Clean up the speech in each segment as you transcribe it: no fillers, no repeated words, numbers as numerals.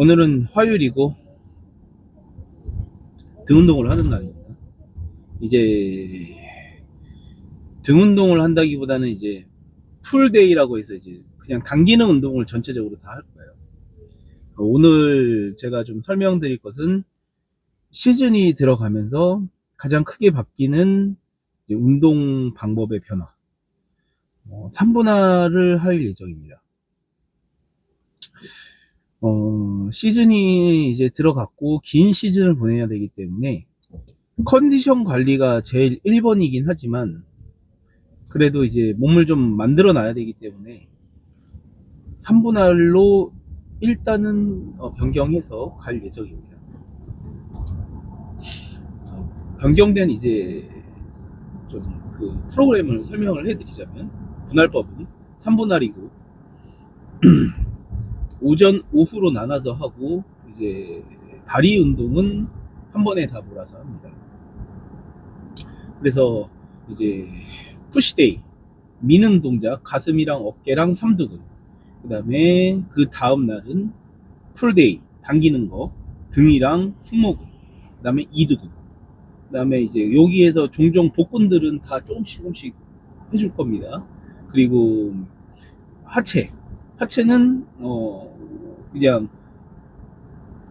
오늘은 화요일이고 등 운동을 하는 날입니다. 이제 등 운동을 한다기보다는 이제 풀데이라고 해서 이제 그냥 당기는 운동을 전체적으로 다 할 거예요. 오늘 제가 좀 설명드릴 것은 시즌이 들어가면서 가장 크게 바뀌는 이제 운동 방법의 변화, 3분할을 할 예정입니다. 시즌이 이제 들어갔고 긴 시즌을 보내야 되기 때문에 컨디션 관리가 제일 1번이긴 하지만 그래도 이제 몸을 좀 만들어 놔야 되기 때문에 3분할로 일단은 변경해서 갈 예정입니다. 변경된 이제 좀 그 프로그램을 설명을 해드리자면, 분할법은 3분할이고 오전, 오후로 나눠서 하고 이제 다리 운동은 한 번에 다 몰아서 합니다. 그래서 이제 푸시데이, 미는 동작, 가슴이랑 어깨랑 삼두근, 그 다음에 그 다음 날은 풀데이, 당기는 거, 등이랑 승모근, 그 다음에 이두근, 그 다음에 이제 여기에서 종종 복근들은 다 조금씩 해줄 겁니다. 그리고 하체는 그냥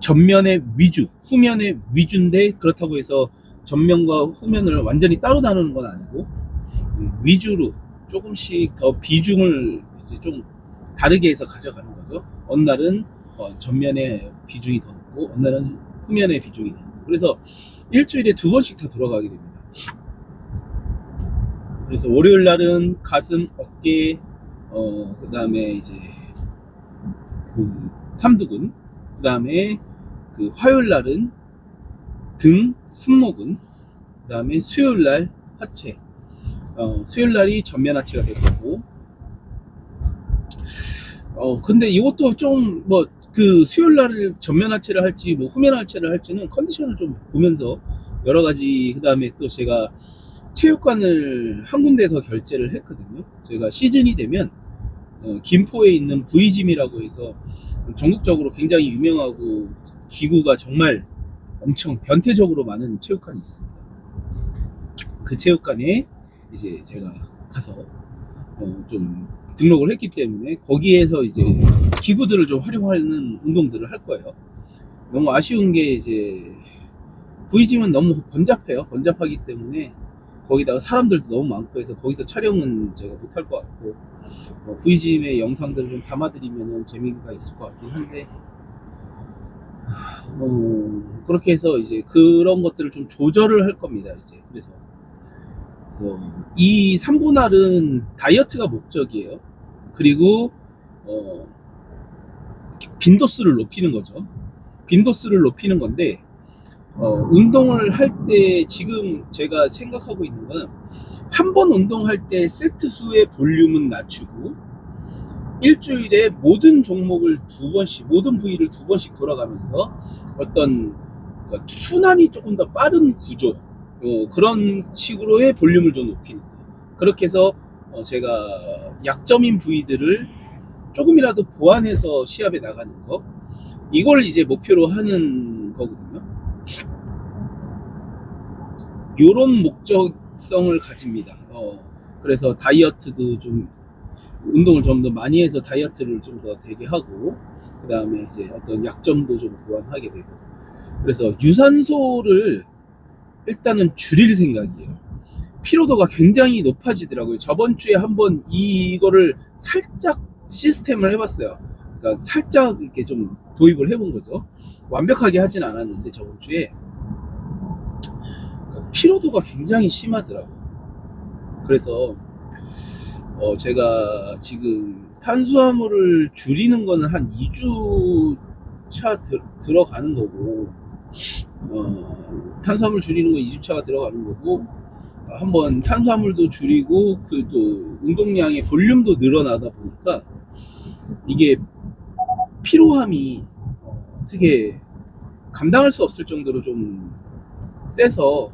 전면의 위주, 후면의 위주인데 그렇다고 해서 전면과 후면을 완전히 따로 나누는 건 아니고 위주로 조금씩 더 비중을 이제 좀 다르게 해서 가져가는 거죠. 어느 날은 전면의 비중이 더 높고 어느 날은 후면의 비중이 더 높고, 그래서 일주일에 2번씩 다 돌아가게 됩니다. 그래서 월요일 날은 가슴, 어깨, 그 다음에 이제 그 삼두근, 그 다음에 그 화요일 날은 등, 승모근, 그 다음에 수요일 날 하체, 수요일 날이 전면 하체가 될 거고, 근데 이것도 좀 그 수요일 날 전면 하체를 할지 후면 하체를 할지는 컨디션을 좀 보면서 여러 가지, 그 다음에 또 제가 체육관을 한 군데에서 결제를 했거든요. 제가 시즌이 되면 김포에 있는 V짐이라고 해서 전국적으로 굉장히 유명하고 기구가 정말 엄청 변태적으로 많은 체육관이 있습니다. 그 체육관에 이제 제가 가서 좀 등록을 했기 때문에 거기에서 이제 기구들을 좀 활용하는 운동들을 할 거예요. 너무 아쉬운 게 이제 V짐은 너무 번잡하기 때문에 거기다가 사람들도 너무 많고 해서 거기서 촬영은 제가 못할 것 같고, V짐의 영상들을 좀 담아드리면 재미가 있을 것 같긴 한데, 그렇게 해서 이제 그런 것들을 좀 조절을 할 겁니다. 이제 그래서 이 3분할은 다이어트가 목적이에요. 그리고 빈도수를 높이는 거죠. 빈도수를 높이는 건데, 운동을 할 때 지금 제가 생각하고 있는 건, 한 번 운동할 때 세트 수의 볼륨은 낮추고 일주일에 모든 종목을 2번씩, 모든 부위를 2번씩 돌아가면서 어떤 순환이 조금 더 빠른 구조, 그런 식으로의 볼륨을 좀 높이는 거예요. 그렇게 해서 제가 약점인 부위들을 조금이라도 보완해서 시합에 나가는 거, 이걸 이제 목표로 하는 거거든요. 요런 목적성을 가집니다. 그래서 다이어트도 좀, 운동을 좀 더 많이 해서 다이어트를 좀 더 되게 하고, 그 다음에 이제 어떤 약점도 좀 보완하게 되고, 그래서 유산소를 일단은 줄일 생각이에요. 피로도가 굉장히 높아지더라고요. 저번 주에 한번 이거를 살짝 시스템을 해봤어요. 그러니까 살짝 이렇게 좀 도입을 해본 거죠. 완벽하게 하진 않았는데 저번 주에 피로도가 굉장히 심하더라고요. 그래서 제가 지금 탄수화물을 줄이는 거는 한 2주 차 들어가는 거고, 탄수화물 줄이는 건 2주차가 들어가는 거고, 한번 탄수화물도 줄이고 그 또 운동량의 볼륨도 늘어나다 보니까 이게 피로함이 어떻게 감당할 수 없을 정도로 좀 세서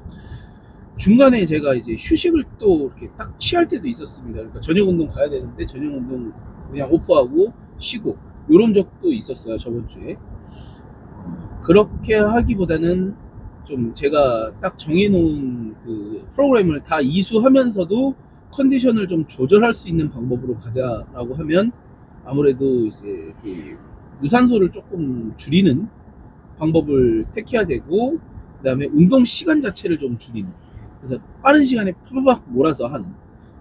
중간에 제가 이제 휴식을 또 이렇게 딱 취할 때도 있었습니다. 그러니까 저녁 운동 가야 되는데 저녁 운동 그냥 오프하고 쉬고, 이런 적도 있었어요, 저번 주에. 그렇게 하기보다는 좀 제가 딱 정해놓은 그 프로그램을 다 이수하면서도 컨디션을 좀 조절할 수 있는 방법으로 가자라고 하면 아무래도 이제 그 유산소를 조금 줄이는 방법을 택해야 되고, 그 다음에 운동 시간 자체를 좀 줄이는, 그래서 빠른 시간에 파바박 몰아서 하는,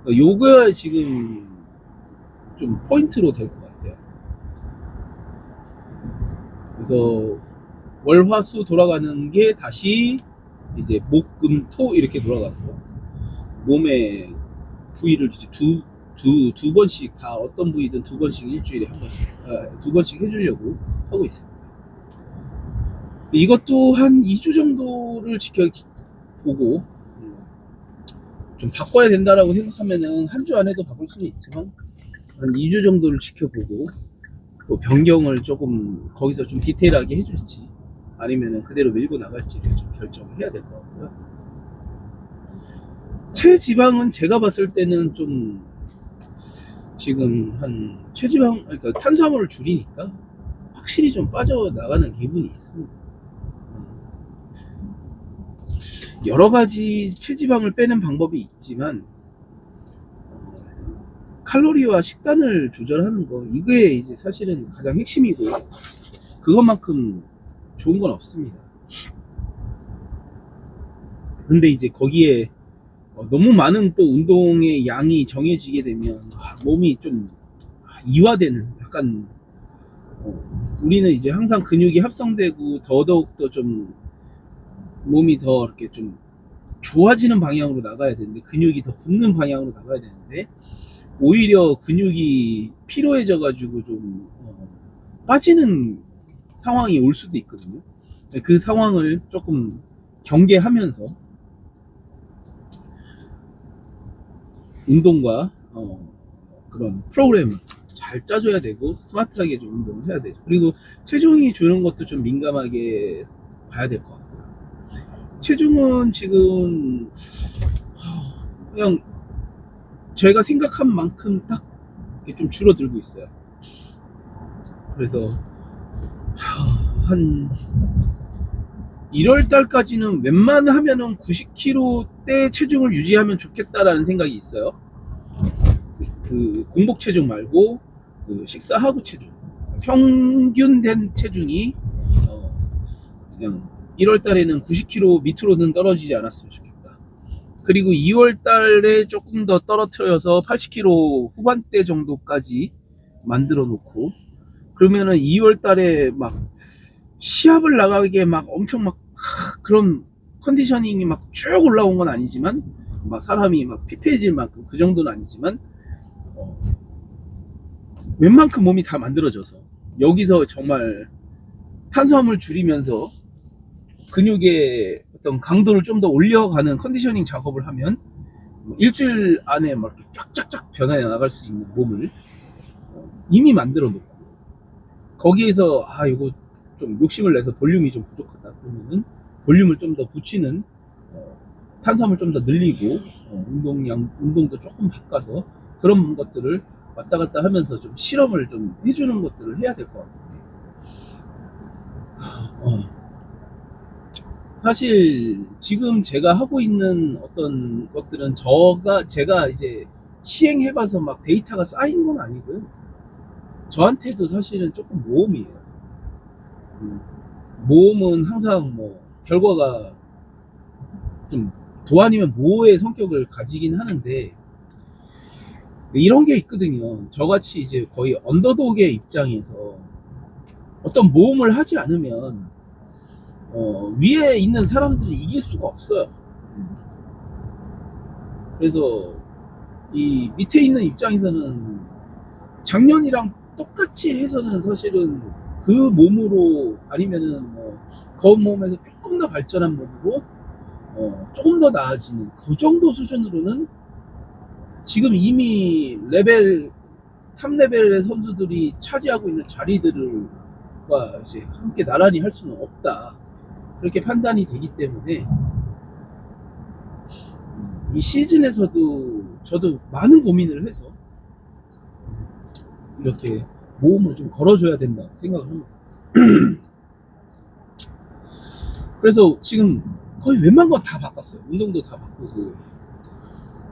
요거가 지금 좀 포인트로 될 것 같아요. 그래서 월화수 돌아가는 게 다시 이제 목금토 이렇게 돌아가서 몸의 부위를 이제 두 번씩, 다 어떤 부위든 두 번씩 일주일에 한 번씩, 두 번씩 해주려고 하고 있습니다. 이것도 한 2주 정도를 지켜보고 좀 바꿔야 된다라고 생각하면은 한 주 안에도 바꿀 수는 있지만 한 2주 정도를 지켜보고 또 변경을 조금 거기서 좀 디테일하게 해줄지 아니면은 그대로 밀고 나갈지를 좀 결정을 해야 될 것 같고요. 체지방은 제가 봤을 때는 좀 지금 한 체지방, 그러니까 탄수화물을 줄이니까 확실히 좀 빠져나가는 기분이 있습니다. 여러 가지 체지방을 빼는 방법이 있지만 칼로리와 식단을 조절하는 거, 이게 이제 사실은 가장 핵심이고 그것만큼 좋은 건 없습니다. 근데 이제 거기에 너무 많은 또 운동의 양이 정해지게 되면 몸이 좀 이완되는, 약간 우리는 이제 항상 근육이 합성되고 더더욱 더 좀 몸이 더 이렇게 좀 좋아지는 방향으로 나가야 되는데, 근육이 더 붙는 방향으로 나가야 되는데 오히려 근육이 피로해져 가지고 좀 빠지는 상황이 올 수도 있거든요. 그 상황을 조금 경계하면서 운동과 그런 프로그램을 잘 짜줘야 되고 스마트하게 좀 운동을 해야 되죠. 그리고 체중이 주는 것도 좀 민감하게 봐야 될 것 같아요. 체중은 지금 그냥 제가 생각한 만큼 딱 좀 줄어들고 있어요. 그래서 한 1월 달까지는 웬만하면은 90kg대 체중을 유지하면 좋겠다라는 생각이 있어요. 그 공복 체중 말고 그 식사하고 체중, 평균된 체중이 그냥 1월 달에는 90kg 밑으로는 떨어지지 않았으면 좋겠다. 그리고 2월 달에 조금 더 떨어뜨려서 80kg 후반대 정도까지 만들어 놓고, 그러면은 2월 달에 막 시합을 나가기에 막 엄청 막 그런 컨디셔닝이 막 쭉 올라온 건 아니지만, 막 사람이 막 피폐해질 만큼 그 정도는 아니지만 웬만큼 몸이 다 만들어져서 여기서 정말 탄수화물 줄이면서 근육의 어떤 강도를 좀 더 올려가는 컨디셔닝 작업을 하면 일주일 안에 막 이렇게 쫙쫙쫙 변해 나갈 수 있는 몸을 이미 만들어 놓고, 거기에서 이거 좀 욕심을 내서 볼륨이 좀 부족하다 그러면은 볼륨을 좀 더 붙이는, 탄수화물 좀 더 늘리고 운동도 조금 바꿔서 그런 것들을 왔다 갔다 하면서 좀 실험을 좀 해주는 것들을 해야 될 것 같아요. 사실 지금 제가 하고 있는 어떤 것들은 제가 이제 시행해봐서 막 데이터가 쌓인 건 아니고요. 저한테도 사실은 조금 모험이에요. 모험은 항상 뭐 결과가 좀 도 아니면 모의 성격을 가지긴 하는데, 이런 게 있거든요. 저같이 이제 거의 언더독의 입장에서 어떤 모험을 하지 않으면 위에 있는 사람들이 이길 수가 없어요. 그래서 이 밑에 있는 입장에서는 작년이랑 똑같이 해서는 사실은 그 몸으로, 아니면은 그 몸에서 조금 더 발전한 몸으로 조금 더 나아지는 그 정도 수준으로는 지금 이미 탑 레벨의 선수들이 차지하고 있는 자리들과 이제 함께 나란히 할 수는 없다, 그렇게 판단이 되기 때문에 이 시즌에서도 저도 많은 고민을 해서 이렇게 모험을 좀 걸어줘야 된다고 생각을 합니다. 그래서 지금 거의 웬만한 거 다 바꿨어요. 운동도 다 바꾸고,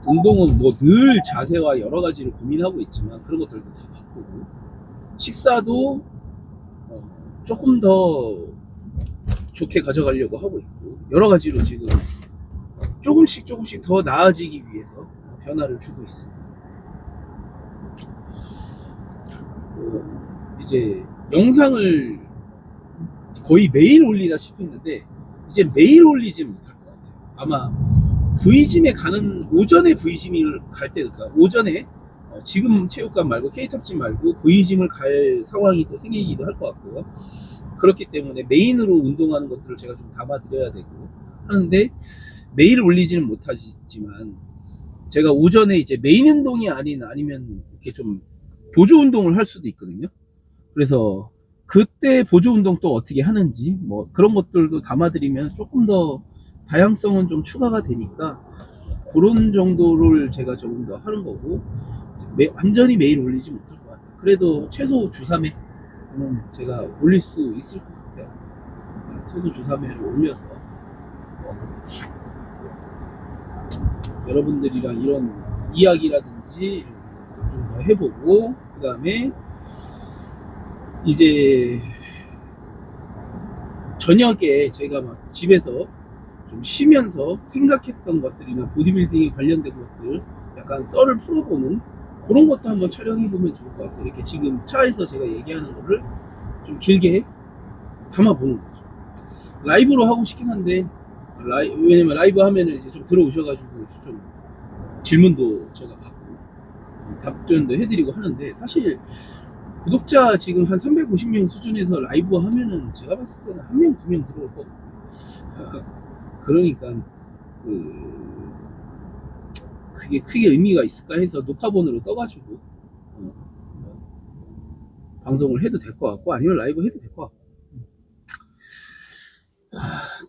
운동은 뭐 늘 자세와 여러 가지를 고민하고 있지만 그런 것들도 다 바꾸고, 식사도 조금 더 좋게 가져가려고 하고 있고, 여러 가지로 지금 조금씩 더 나아지기 위해서 변화를 주고 있습니다. 이제 영상을 거의 매일 올리다시피 했는데 이제 매일 올리지 못할 것 같아요. 아마 V짐에 가는, 오전에 V짐을 갈 때, 그러니까 오전에 지금 체육관 말고 K탑짐 말고 V짐을 갈 상황이 또 생기기도 할 것 같고요. 그렇기 때문에 메인으로 운동하는 것들을 제가 좀 담아드려야 되고 하는데, 매일 올리지는 못하지만 제가 오전에 이제 메인 운동이 아니면 이렇게 좀 보조 운동을 할 수도 있거든요. 그래서 그때 보조 운동 또 어떻게 하는지 뭐 그런 것들도 담아드리면 조금 더 다양성은 좀 추가가 되니까, 그런 정도를 제가 조금 더 하는 거고, 완전히 매일 올리지 못할 것 같아요. 그래도 최소 주 3회는 제가 올릴 수 있을 것 같아요. 최소 주 3회를 올려서 여러분들이랑 이런 이야기라든지 좀 더 해보고, 그 다음에 이제 저녁에 제가 막 집에서 좀 쉬면서 생각했던 것들이나 보디빌딩에 관련된 것들 약간 썰을 풀어보는 그런 것도 한번 촬영해보면 좋을 것 같아요. 이렇게 지금 차에서 제가 얘기하는 거를 좀 길게 담아보는 거죠. 라이브로 하고 싶긴 한데, 왜냐면 라이브 하면은 이제 좀 들어오셔가지고 좀 질문도 제가 받고 답변도 해드리고 하는데, 사실 구독자 지금 한 350명 수준에서 라이브 하면은 제가 봤을 때는 1명, 2명 들어올 거거든요. 그러니까 그게 크게 의미가 있을까 해서 녹화본으로 떠가지고 방송을 해도 될 것 같고, 아니면 라이브 해도 될 것 같고,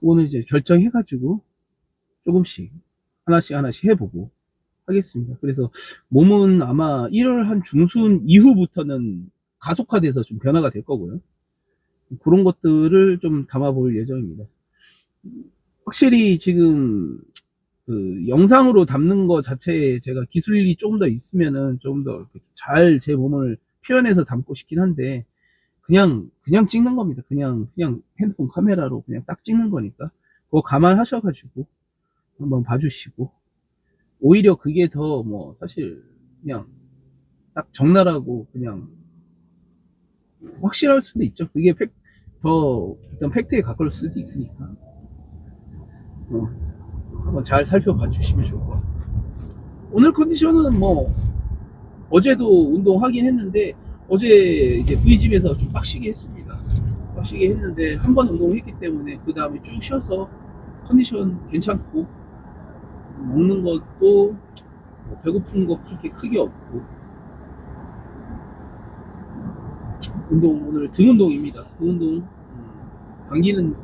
그거는 이제 결정해가지고 조금씩 하나씩 해보고 하겠습니다. 그래서 몸은 아마 1월 한 중순 이후부터는 가속화돼서 좀 변화가 될 거고요. 그런 것들을 좀 담아볼 예정입니다. 확실히 지금 그 영상으로 담는 거 자체에 제가 기술이 조금 더 있으면은 좀 더 잘 제 몸을 표현해서 담고 싶긴 한데, 그냥 찍는 겁니다. 그냥 핸드폰 카메라로 그냥 딱 찍는 거니까 그거 감안하셔가지고 한번 봐주시고, 오히려 그게 더 뭐 사실 그냥 딱 적나라하고 그냥 확실할 수도 있죠. 그게 더 어떤 팩트에 가까울 수도 있으니까 한번 잘 살펴봐 주시면 좋을 것 같아요. 오늘 컨디션은 뭐 어제도 운동하긴 했는데, 어제 이제 V짐에서 좀 빡시게 했습니다. 빡시게 했는데 한 번 운동했기 때문에 그 다음에 쭉 쉬어서 컨디션 괜찮고, 먹는 것도 뭐 배고픈 거 그렇게 크게 없고, 운동 오늘 등 운동입니다. 등 운동 당기는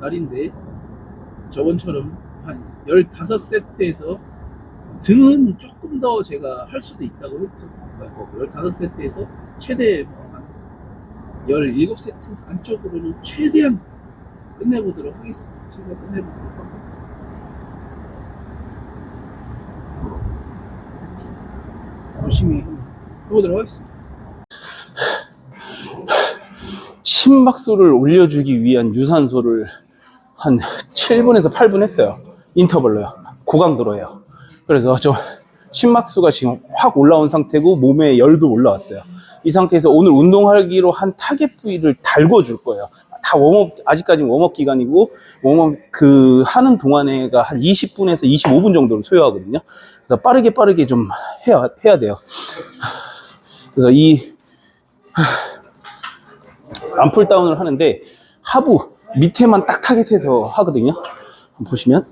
날인데, 저번처럼 한 15세트에서 등은 조금 더 제가 할 수도 있다고 했죠. 그러니까 15세트에서 최대 한 17세트 안쪽으로는 최대한 끝내보도록 하겠습니다. 최대한 끝내보도록 하고, 열심히 해보도록 하겠습니다. 심박수를 올려주기 위한 유산소를 한 7분에서 8분 했어요. 인터벌로요. 고강도로요. 그래서 좀 심박수가 지금 확 올라온 상태고, 몸에 열도 올라왔어요. 이 상태에서 오늘 운동하기로 한 타겟 부위를 달궈 줄 거예요. 다 웜업, 아직까지는 웜업 기간이고, 웜업 하는 동안에가 한 20분에서 25분 정도를 소요하거든요. 그래서 빠르게 좀 해야 돼요. 그래서 암풀다운을 하는데 하부 밑에만 딱 타겟해서 하거든요. 한번 보시면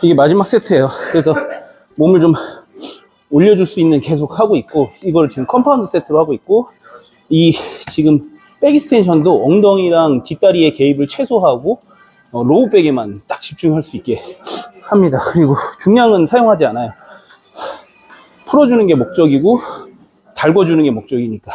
이게 마지막 세트예요. 그래서 몸을 좀 올려줄 수 있는 계속 하고 있고, 이걸 지금 컴파운드 세트로 하고 있고, 이 지금 백 익스텐션도 엉덩이랑 뒷다리의 개입을 최소화하고 로우 백에만 딱 집중할 수 있게 합니다. 그리고 중량은 사용하지 않아요. 풀어주는 게 목적이고 달궈주는 게 목적이니까.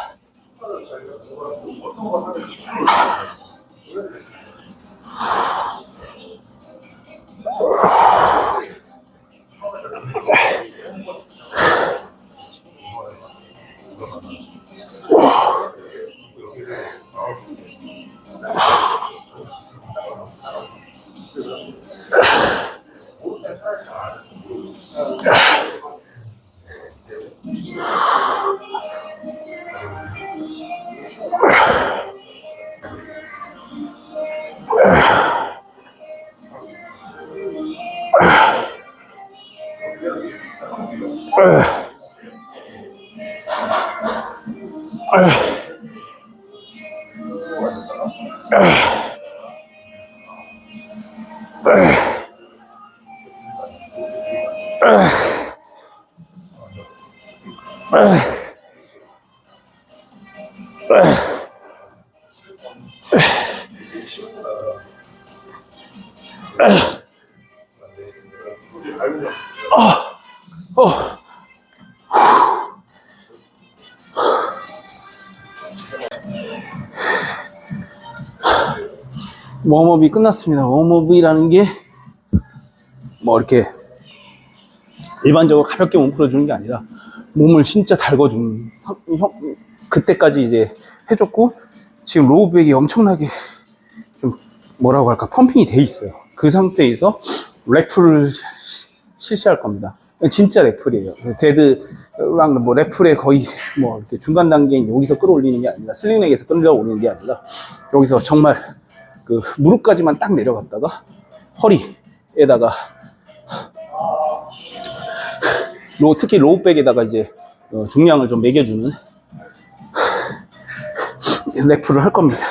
웜업이 끝났습니다. 웜업이라는 게 뭐 이렇게 일반적으로 가볍게 몸 풀어주는 게 아니라 몸을 진짜 달궈주는, 그때까지 이제 해줬고, 지금 로우백이 엄청나게 좀 뭐라고 할까, 펌핑이 돼 있어요. 그 상태에서 렉풀을 실시할 겁니다. 진짜 렉풀이에요. 데드랑 뭐 렉풀의 거의 뭐 이렇게 중간 단계인 여기서 끌어올리는 게 아니라, 슬링렉에서 끌어올리는 게 아니라, 여기서 정말 그 무릎까지만 딱 내려갔다가 허리에다가 특히 로우백에다가 이제 중량을 좀 매겨주는 렉풀을 할 겁니다.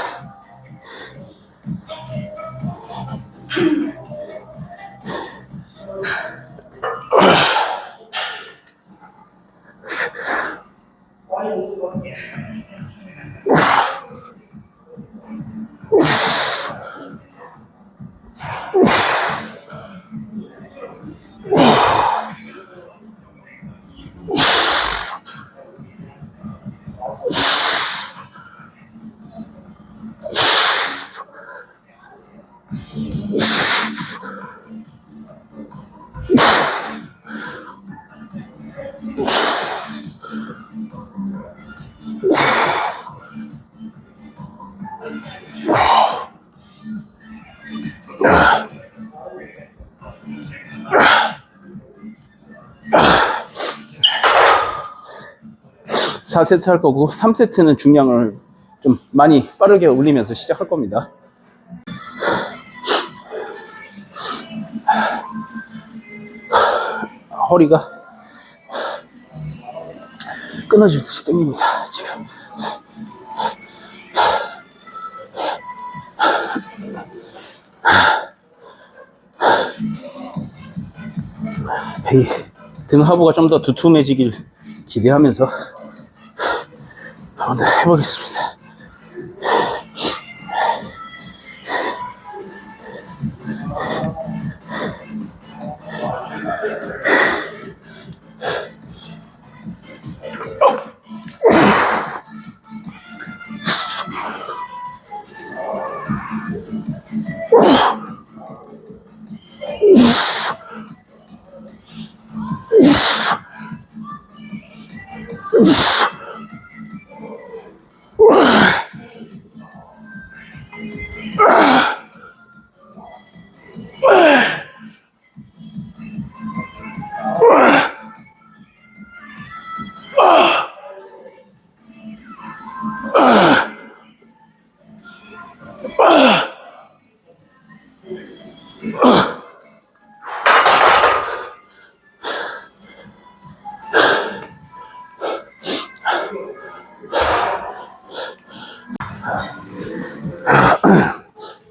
사 세트 할 거고, 3세트는 중량을 좀 많이 빠르게 올리면서 시작할 겁니다. 허리가 끊어질 듯이 땡깁니다, 지금. 등 하부가 좀 더 두툼해지길 기대하면서 한번 해보겠습니다.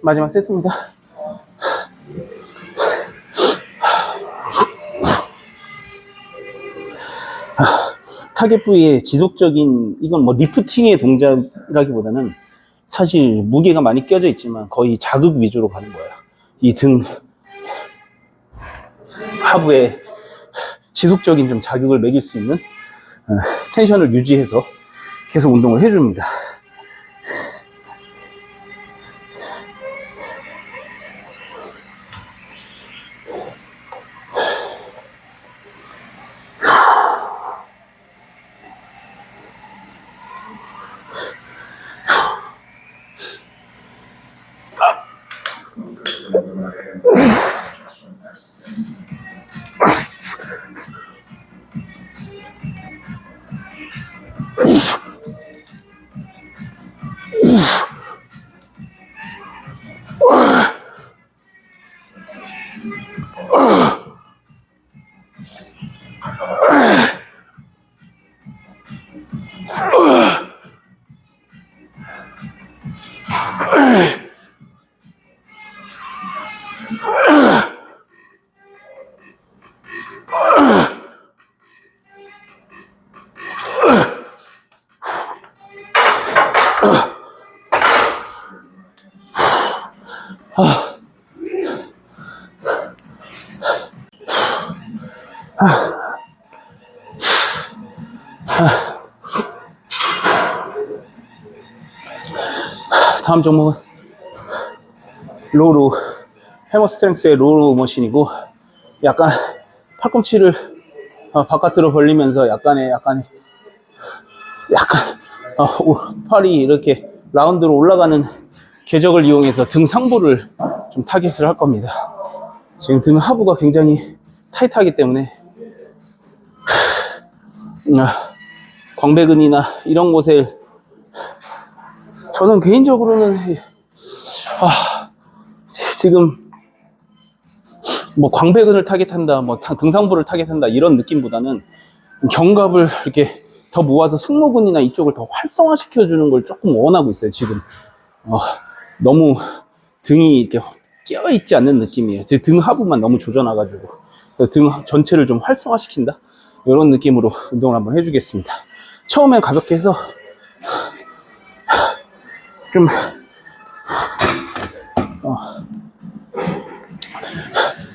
마지막 세트입니다. 타겟 부위의 지속적인, 이건 뭐 리프팅의 동작이라기보다는 사실 무게가 많이 껴져 있지만 거의 자극 위주로 가는 거예요. 이 등 하부에 지속적인 좀 자극을 매길 수 있는 텐션을 유지해서 계속 운동을 해줍니다. 다음 종목은 로우, 해머 스트렝스의 로우 머신이고, 약간 팔꿈치를 바깥으로 벌리면서 약간 팔이 이렇게 라운드로 올라가는 궤적을 이용해서 등 상부를 좀 타겟을 할 겁니다. 지금 등 하부가 굉장히 타이트하기 때문에 광배근이나 이런 곳에 저는 개인적으로는 지금 뭐 광배근을 타겟한다, 뭐 등상부를 타겟한다 이런 느낌보다는 견갑을 이렇게 더 모아서 승모근이나 이쪽을 더 활성화시켜주는 걸 조금 원하고 있어요. 지금 너무 등이 이렇게 끼어있지 않는 느낌이에요. 제 등 하부만 너무 조져놔가지고 등 전체를 좀 활성화시킨다, 이런 느낌으로 운동을 한번 해주겠습니다. 처음엔 가볍게 해서 좀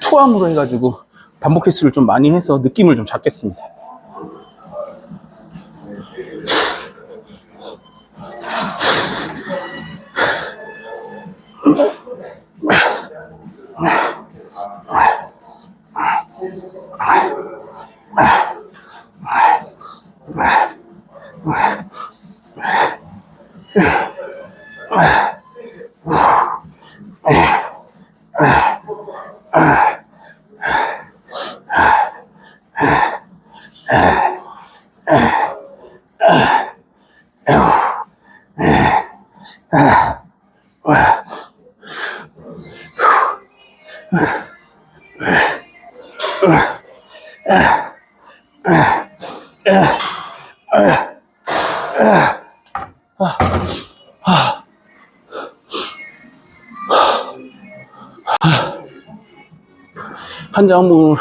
투암으로 해가지고 반복 횟수를 좀 많이 해서 느낌을 좀 잡겠습니다. 한 장으로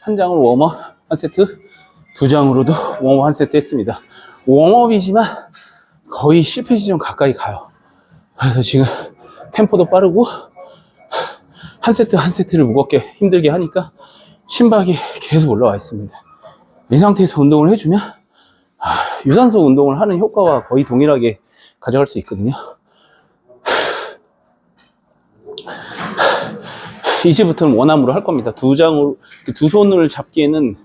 한 장으로 웜업 한 세트, 두 장으로도 웜업 한 세트 했습니다. 웜업이지만 거의 실패 지점 가까이 가요. 그래서 지금 템포도 빠르고 한 세트 한 세트를 무겁게 힘들게 하니까 심박이 계속 올라와 있습니다. 이 상태에서 운동을 해주면 유산소 운동을 하는 효과와 거의 동일하게 가져갈 수 있거든요. 이제부터는 원암으로 할 겁니다. 두 손을 잡기에는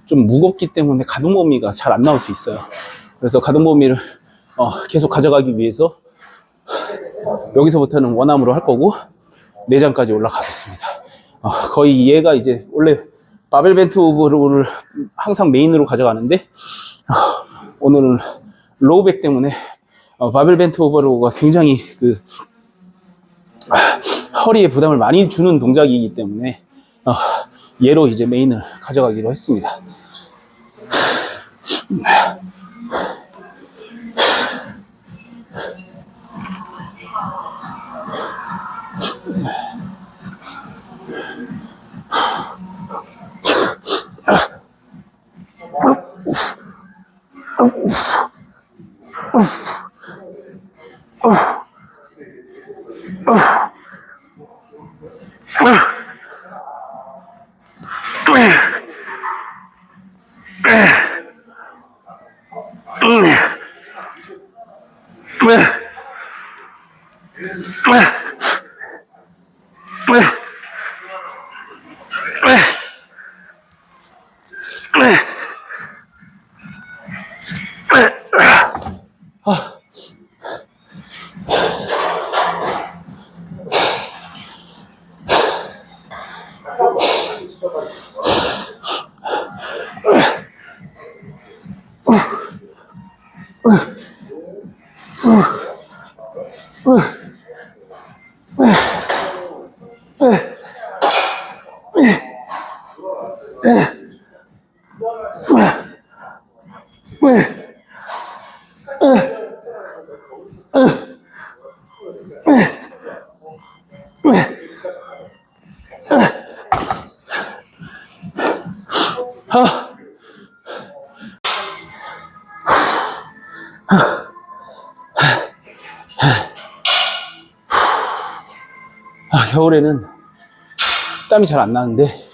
좀 무겁기 때문에 가동 범위가 잘 안 나올 수 있어요. 그래서 가동 범위를 계속 가져가기 위해서 여기서부터는 원암으로 할 거고, 4장까지 올라가겠습니다. 거의 얘가 이제 원래 바벨 벤트 오버로를 항상 메인으로 가져가는데 오늘은 로우백 때문에 바벨 벤트 오버로가 굉장히 허리에 부담을 많이 주는 동작이기 때문에 얘로 이제 메인을 가져가기로 했습니다. 겨울에는 땀이 잘 안 나는데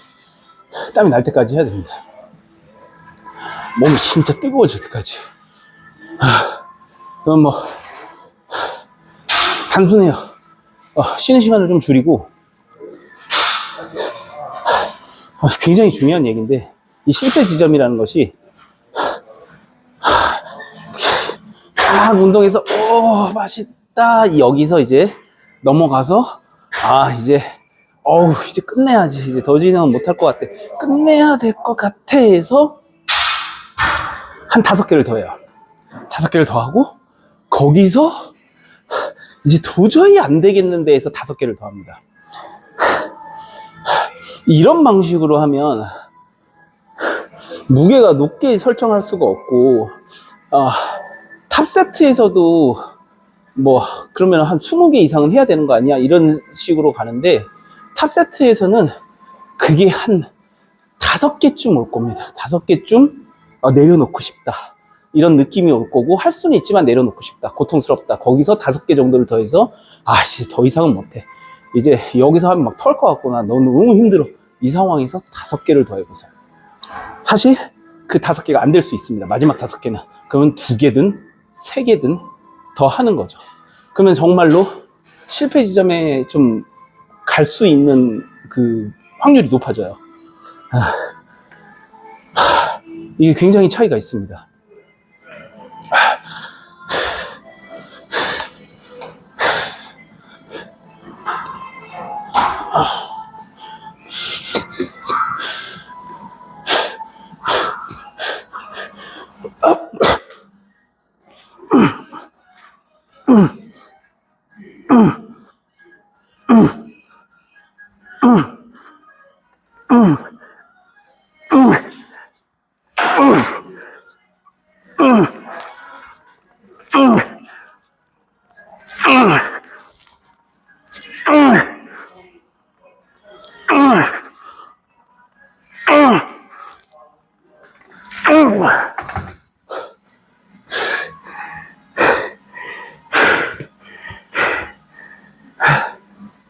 땀이 날 때까지 해야 됩니다. 몸이 진짜 뜨거워질 때까지. 그건 뭐 단순해요. 쉬는 시간을 좀 줄이고, 굉장히 중요한 얘기인데, 이 실패 지점이라는 것이 딱 운동해서 오 맛있다 여기서 이제 넘어가서 이제 이제 끝내야지, 이제 더 진행은 못할 것 같아, 끝내야 될 것 같아 해서 한 5개를 더 해요. 5개를 더 하고 거기서 이제 도저히 안 되겠는데 해서 5개를 더 합니다. 이런 방식으로 하면 무게가 높게 설정할 수가 없고, 탑 세트에서도 뭐 그러면 한 20개 이상은 해야 되는 거 아니야, 이런 식으로 가는데, 탑 세트에서는 그게 한 5개쯤 올 겁니다. 5개쯤 내려놓고 싶다, 이런 느낌이 올 거고, 할 수는 있지만 내려놓고 싶다, 고통스럽다, 거기서 5개 정도를 더해서 이제 더 이상은 못해, 이제 여기서 하면 막 털 것 같고 나 너무 힘들어, 이 상황에서 5개를 더 해보세요. 사실 그 5개가 안 될 수 있습니다. 마지막 5개는 그러면 2개든 3개든 더 하는 거죠. 그러면 정말로 실패 지점에 좀 갈 수 있는 그 확률이 높아져요. 이게 굉장히 차이가 있습니다.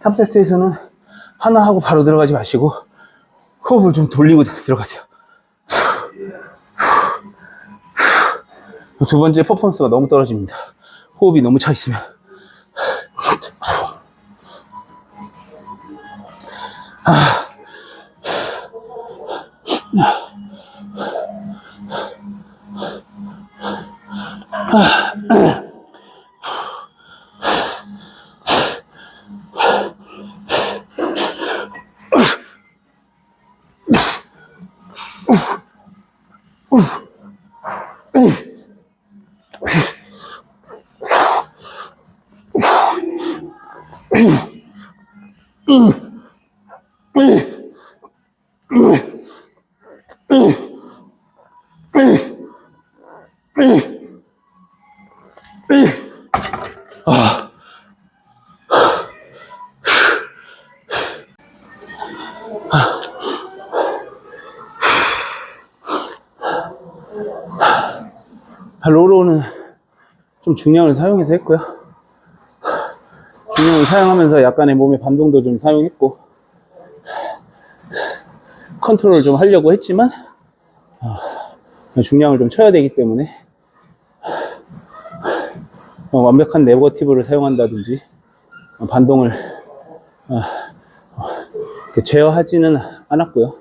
탑세스에서는 하나 하고 바로 들어가지 마시고 호흡을 좀 돌리고 들어가세요. 두 번째, 퍼포먼스가 너무 떨어집니다. 호흡이 너무 차 있으면. 롤러는 좀 중량을 사용해서 했고요. 중량을 사용하면서 약간의 몸의 반동도 좀 사용했고 컨트롤을 좀 하려고 했지만 중량을 좀 쳐야 되기 때문에 완벽한 네거티브를 사용한다든지 반동을 제어하지는 않았고요.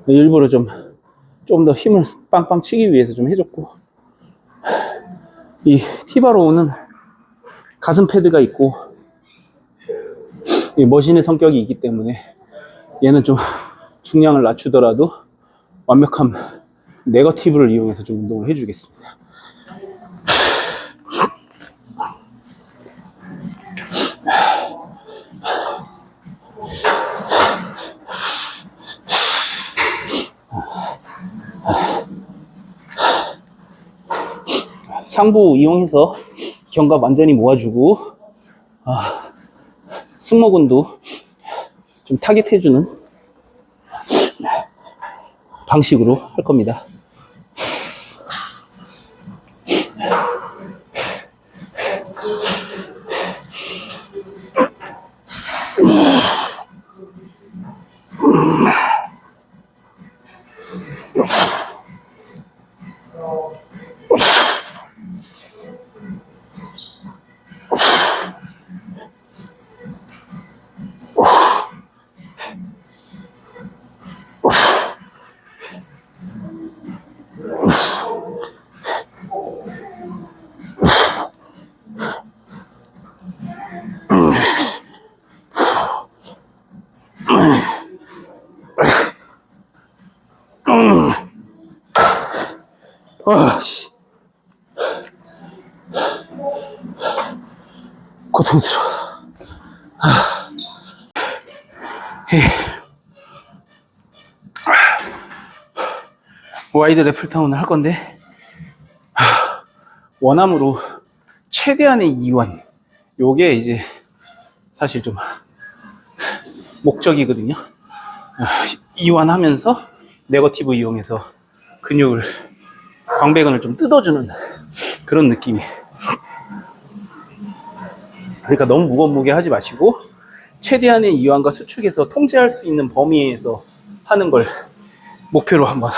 일부러 좀 더 힘을 빵빵 치기 위해서 좀 해줬고, 이 티바로우는 가슴 패드가 있고 이 머신의 성격이 있기 때문에 얘는 좀 중량을 낮추더라도 완벽한 네거티브를 이용해서 좀 운동을 해주겠습니다. 상부 이용해서 견갑 완전히 모아주고 승모근도 좀 타겟해주는 방식으로 할 겁니다. 고통스러워. 와이드 래플다운을 할 건데 원암으로 최대한의 이완, 요게 이제 사실 좀 목적이거든요. 이완하면서 네거티브 이용해서 근육을, 광배근을 좀 뜯어주는 그런 느낌이. 그러니까 너무 무거운 무게 하지 마시고 최대한의 이완과 수축에서 통제할 수 있는 범위에서 하는 걸 목표로 한번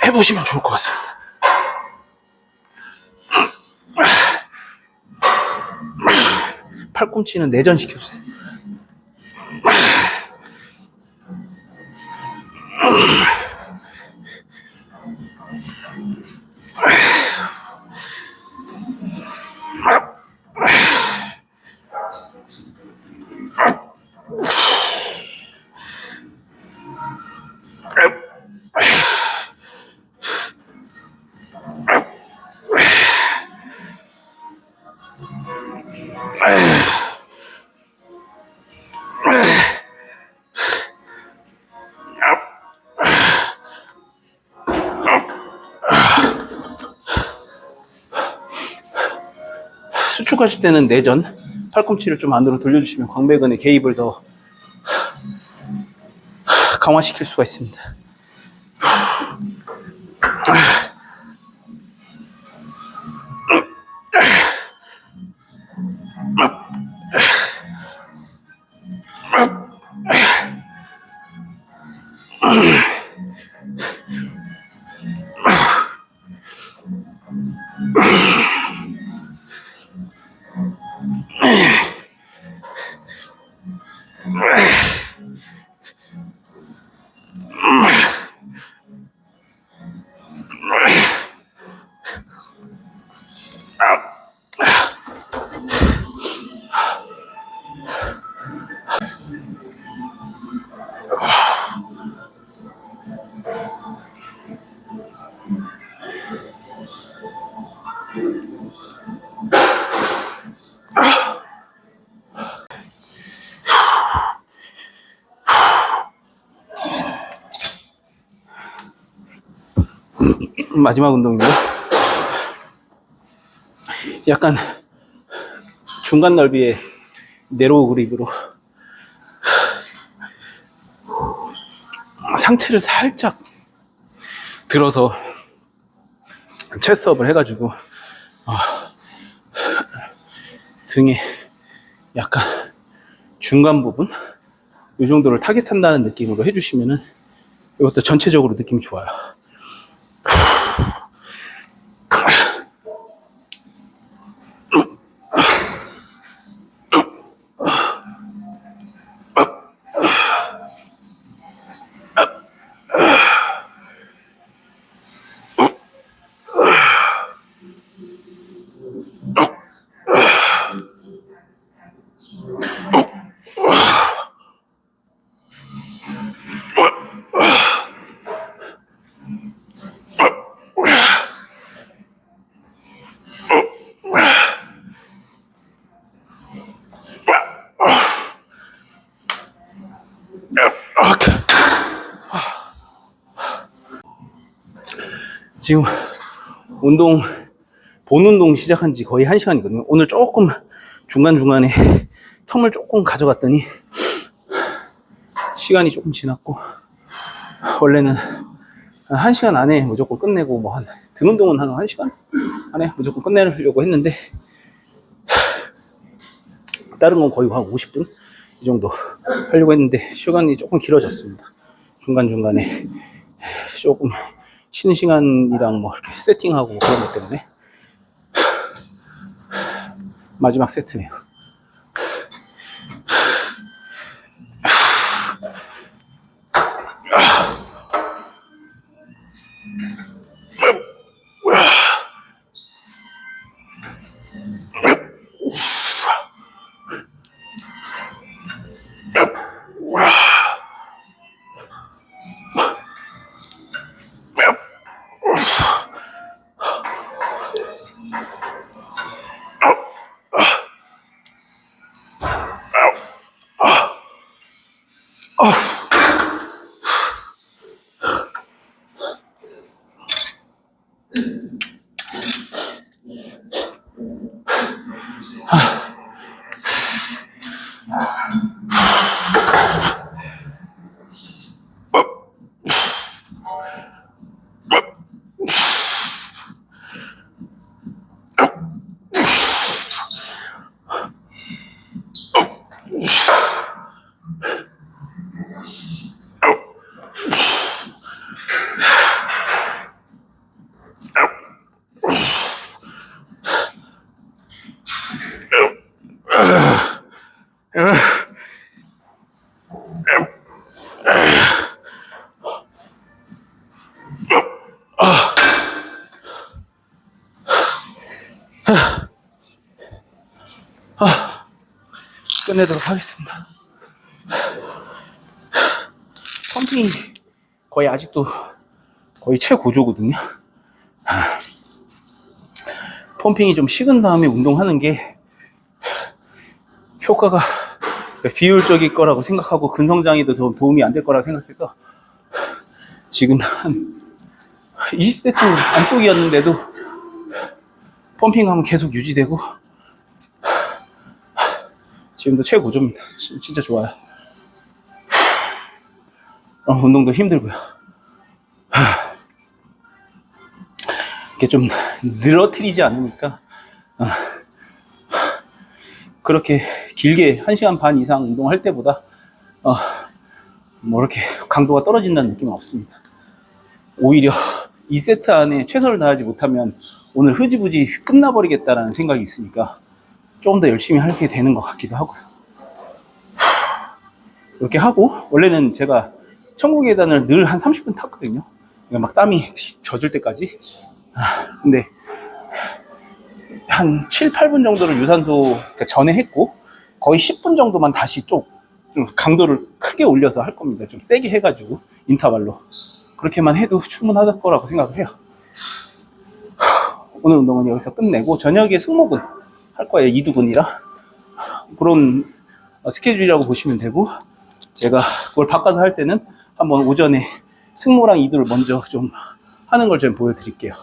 해보시면 좋을 것 같습니다. 팔꿈치는 내전시켜주세요. 수축하실 때는 내전, 팔꿈치를 좀 안으로 돌려주시면 광배근의 개입을 더 강화시킬 수가 있습니다. 마지막 운동입니다. 약간 중간 넓이의 네로우 그립으로 상체를 살짝 들어서 체스트업을 해가지고 등에 약간 중간 부분 이 정도를 타겟한다는 느낌으로 해주시면은 이것도 전체적으로 느낌이 좋아요. 지금 본 운동 시작한 지 거의 1시간이거든요. 오늘 조금 중간중간에 텀을 조금 가져갔더니 시간이 조금 지났고, 원래는 한 1시간 안에 무조건 끝내고, 뭐 등 운동은 한 1시간 안에 무조건 끝내려고 했는데, 다른 건 거의 한 50분 이 정도 하려고 했는데 시간이 조금 길어졌습니다. 중간중간에 조금 쉬는 시간이랑 뭐 이렇게 세팅하고 그런 것 때문에. 마지막 세트네요. 끝내도록 하겠습니다. 펌핑이 거의 아직도 거의 최고조거든요. 펌핑이 좀 식은 다음에 운동하는 게 효과가 비효율적일 거라고 생각하고 근성장에도 좀 도움이 안 될 거라고 생각해서 지금 한 20세트 안쪽이었는데도 펌핑하면 계속 유지되고 지금도 최고조입니다. 진짜 좋아요. 운동도 힘들고요. 이렇게 좀 늘어뜨리지 않으니까 그렇게 길게 1시간 반 이상 운동할 때보다 뭐 이렇게 강도가 떨어진다는 느낌은 없습니다. 오히려 2세트 안에 최선을 다하지 못하면 오늘 흐지부지 끝나버리겠다라는 생각이 있으니까 조금 더 열심히 하게 되는 것 같기도 하고요. 이렇게 하고, 원래는 제가 천국 계단을 늘 한 30분 탔거든요. 그러니까 막 땀이 젖을 때까지. 근데 한 7, 8분 정도를 유산소 전에 했고, 거의 10분 정도만 다시 좀 강도를 크게 올려서 할 겁니다. 좀 세게 해가지고, 인터벌로. 그렇게만 해도 충분할 거라고 생각을 해요. 오늘 운동은 여기서 끝내고, 저녁에 승모근 할 거예요. 이두근이라. 그런 스케줄이라고 보시면 되고, 제가 그걸 바꿔서 할 때는 한번 오전에 승모랑 이두를 먼저 좀 하는 걸 좀 보여드릴게요.